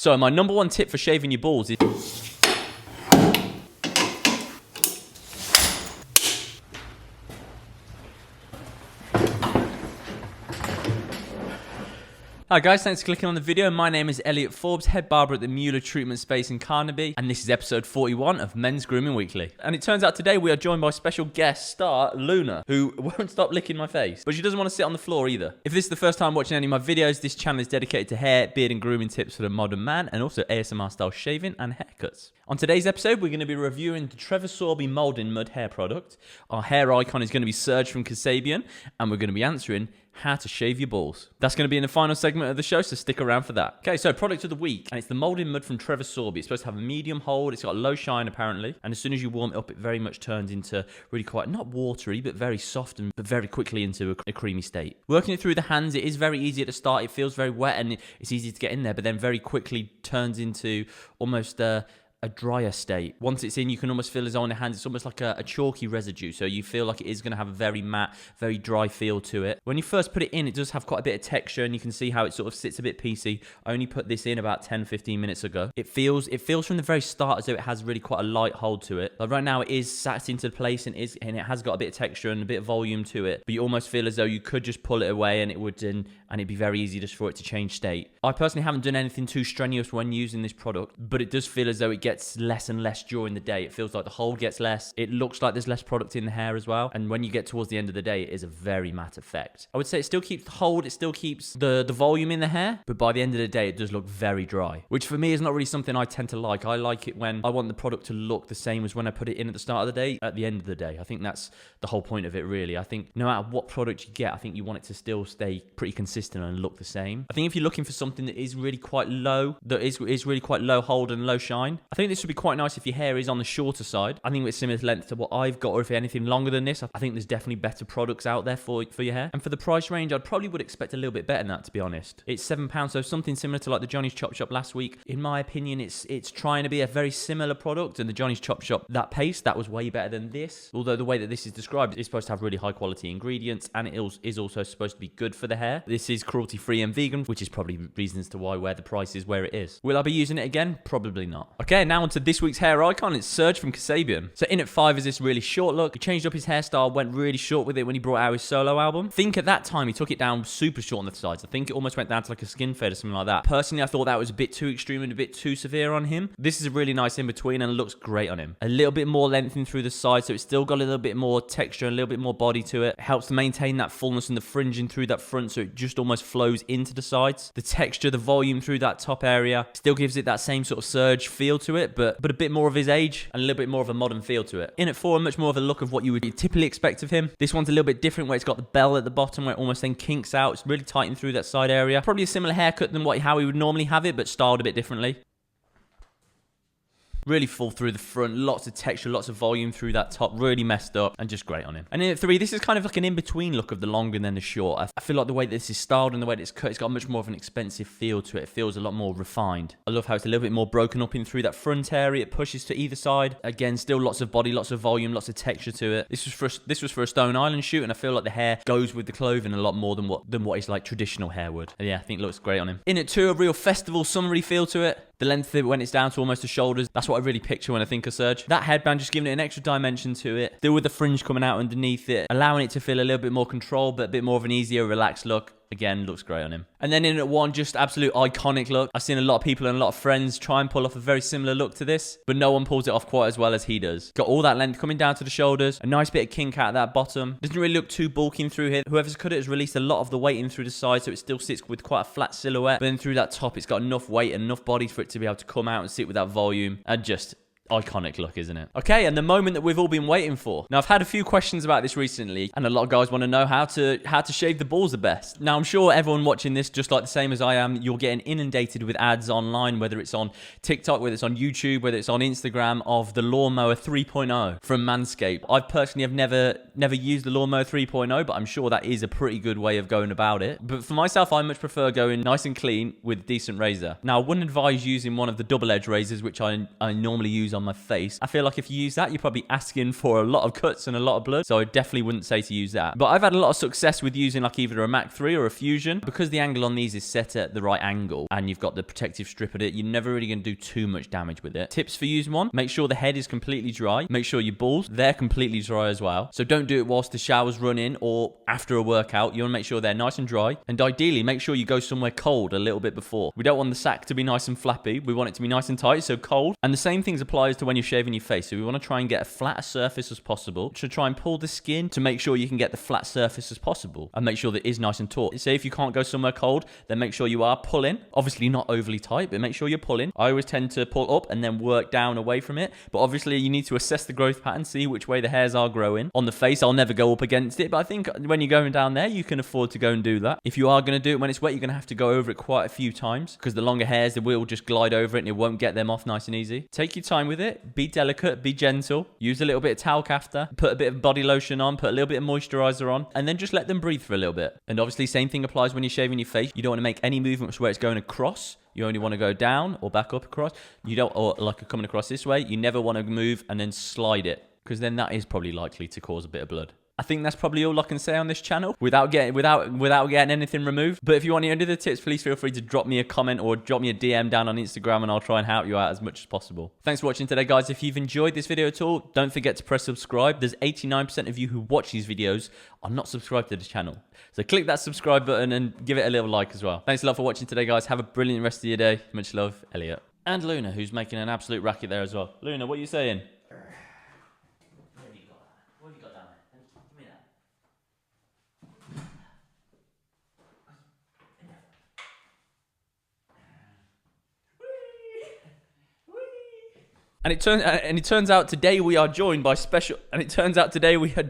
So my number one tip for shaving your balls is... Hi guys, thanks for clicking on the video. My name is Elliot Forbes, head barber at the Mueller Treatment Space in Carnaby, and this is episode 41 of Men's Grooming Weekly. And it turns out today we are joined by special guest star Luna, who won't stop licking my face, but she doesn't want to sit on the floor either. If this is the first time watching any of my videos, this channel is dedicated to hair, beard and grooming tips for the modern man, and also ASMR style shaving and haircuts. On today's episode, we're going to be reviewing the Trevor Sorbie Moulding Mud hair product. Our hair icon is going to be Serge from Kasabian, and we're going to be answering how to shave your balls. That's going to be in the final segment of the show, so stick around for that. Okay, so product of the week, and it's the Moulding Mud from Trevor Sorbie. It's supposed to have a medium hold, it's got a low shine apparently, and as soon as you warm it up, it very much turns into really quite, not watery, but very soft and but very quickly into a creamy state. Working it through the hands, it is very easy at the start, it feels very wet and it's easy to get in there, but then very quickly turns into almost a drier state. Once it's in, you can almost feel as though on the hands, it's almost like a chalky residue. So you feel like it is going to have a very matte, very dry feel to it. When you first put it in, it does have quite a bit of texture and you can see how it sort of sits a bit piecey. I only put this in about 10-15 minutes ago. It feels from the very start as though it has really quite a light hold to it. Like right now it is sat into place and it has got a bit of texture and a bit of volume to it. But you almost feel as though you could just pull it away and it'd be very easy just for it to change state. I personally haven't done anything too strenuous when using this product, but it does feel as though it gets less and less during the day. It feels like the hold gets less. It looks like there's less product in the hair as well. And when you get towards the end of the day, it is a very matte effect. I would say it still keeps the hold, it still keeps the volume in the hair, but by the end of the day, it does look very dry, which for me is not really something I tend to like. I like it when I want the product to look the same as when I put it in at the start of the day, at the end of the day. I think that's the whole point of it, really. I think no matter what product you get, I think you want it to still stay pretty consistent and look the same. I think if you're looking for something that is really quite low, that is really quite low hold and low shine, I think this would be quite nice if your hair is on the shorter side. I think it's similar length to what I've got, or if anything longer than this, I think there's definitely better products out there for your hair. And for the price range, I probably would expect a little bit better than that, to be honest. It's £7, so something similar to like the Johnny's Chop Shop last week. In my opinion, it's trying to be a very similar product, and the Johnny's Chop Shop, that paste, that was way better than this. Although the way that this is described, it's supposed to have really high quality ingredients, and it is also supposed to be good for the hair. This is cruelty free and vegan, which is probably reasons to where the price is where it is. Will I be using it again? Probably not. Okay, now onto this week's hair icon. It's Serge from Kasabian. So in at 5 is this really short look. He changed up his hairstyle, went really short with it when he brought out his solo album. I think at that time he took it down super short on the sides. I think it almost went down to like a skin fade or something like that. Personally, I thought that was a bit too extreme and a bit too severe on him. This is a really nice in between and looks great on him. A little bit more lengthened through the side, so it's still got a little bit more texture and a little bit more body to it. It helps to maintain that fullness and the fringing through that front, so it just almost flows into the sides. The texture, the volume through that top area still gives it that same sort of Serge feel to it, but a bit more of his age and a little bit more of a modern feel to it. In at 4, much more of a look of what you would typically expect of him. This one's a little bit different, where it's got the bell at the bottom, where it almost then kinks out. It's really tightened through that side area. Probably a similar haircut than how he would normally have it, but styled a bit differently. Really full through the front, lots of texture, lots of volume through that top, really messed up and just great on him. And in at 3, this is kind of like an in-between look of the long and then the short. I feel like the way that this is styled and the way that it's cut, it's got much more of an expensive feel to it. It feels a lot more refined. I love how it's a little bit more broken up in through that front area. It pushes to either side. Again, still lots of body, lots of volume, lots of texture to it. This was for a Stone Island shoot, and I feel like the hair goes with the clothing a lot more than what is like traditional hair would. And yeah, I think it looks great on him. In at 2, a real festival, summery feel to it. The length of it when it's down to almost the shoulders, that's what I really picture when I think of Serge. That headband just giving it an extra dimension to it. Still with the fringe coming out underneath it, allowing it to feel a little bit more controlled, but a bit more of an easier, relaxed look. Again, looks great on him. And then in at 1, just absolute iconic look. I've seen a lot of people and a lot of friends try and pull off a very similar look to this, but no one pulls it off quite as well as he does. Got all that length coming down to the shoulders, a nice bit of kink out of that bottom. Doesn't really look too bulky in through here. Whoever's cut it has released a lot of the weight in through the side, so it still sits with quite a flat silhouette. But then through that top, it's got enough weight and enough body for it to be able to come out and sit with that volume. And just iconic look, isn't it? Okay, and the moment that we've all been waiting for. Now, I've had a few questions about this recently, and a lot of guys want to know how to shave the balls the best. Now, I'm sure everyone watching this, just like the same as I am, you're getting inundated with ads online, whether it's on TikTok, whether it's on YouTube, whether it's on Instagram, of the Lawnmower 3.0 from Manscaped. I personally have never used the Lawnmower 3.0, but I'm sure that is a pretty good way of going about it. But for myself, I much prefer going nice and clean with a decent razor. Now, I wouldn't advise using one of the double-edged razors, which I normally use on on my face. I feel like if you use that, you're probably asking for a lot of cuts and a lot of blood. So I definitely wouldn't say to use that. But I've had a lot of success with using like either a Mach 3 or a Fusion. Because the angle on these is set at the right angle and you've got the protective strip at it, you're never really going to do too much damage with it. Tips for using one: make sure the head is completely dry. Make sure your balls, they're completely dry as well. So don't do it whilst the shower's running or after a workout. You want to make sure they're nice and dry. And ideally, make sure you go somewhere cold a little bit before. We don't want the sack to be nice and flappy. We want it to be nice and tight, so cold. And the same things applies to when you're shaving your face. So we want to try and get a flat surface as possible to try and pull the skin to make sure you can get the flat surface as possible and make sure that it is nice and taut. Say if you can't go somewhere cold, then make sure you are pulling. Obviously not overly tight, but make sure you're pulling. I always tend to pull up and then work down away from it. But obviously you need to assess the growth pattern, see which way the hairs are growing. On the face, I'll never go up against it, but I think when you're going down there, you can afford to go and do that. If you are going to do it when it's wet, you're going to have to go over it quite a few times because the longer hairs, the will just glide over it and it won't get them off nice and easy. Take your time with it. Be delicate, be gentle. Use a little bit of talc after. Put a bit of body lotion on, put a little bit of moisturizer on, and then just let them breathe for a little bit. And obviously, same thing applies when you're shaving your face. You don't want to make any movements where it's going across. You only want to go down or back up across. You don't, or like coming across this way. You never want to move and then slide it because then that is probably likely to cause a bit of blood. I think that's probably all I can say on this channel without getting anything removed. But if you want any other tips, please feel free to drop me a comment or drop me a DM down on Instagram and I'll try and help you out as much as possible. Thanks for watching today, guys. If you've enjoyed this video at all, don't forget to press subscribe. There's 89% of you who watch these videos are not subscribed to this channel. So click that subscribe button and give it a little like as well. Thanks a lot for watching today, guys. Have a brilliant rest of your day. Much love, Elliot. And Luna, who's making an absolute racket there as well. Luna, what are you saying? And it turns out today we are joined by special. And it turns out today we are.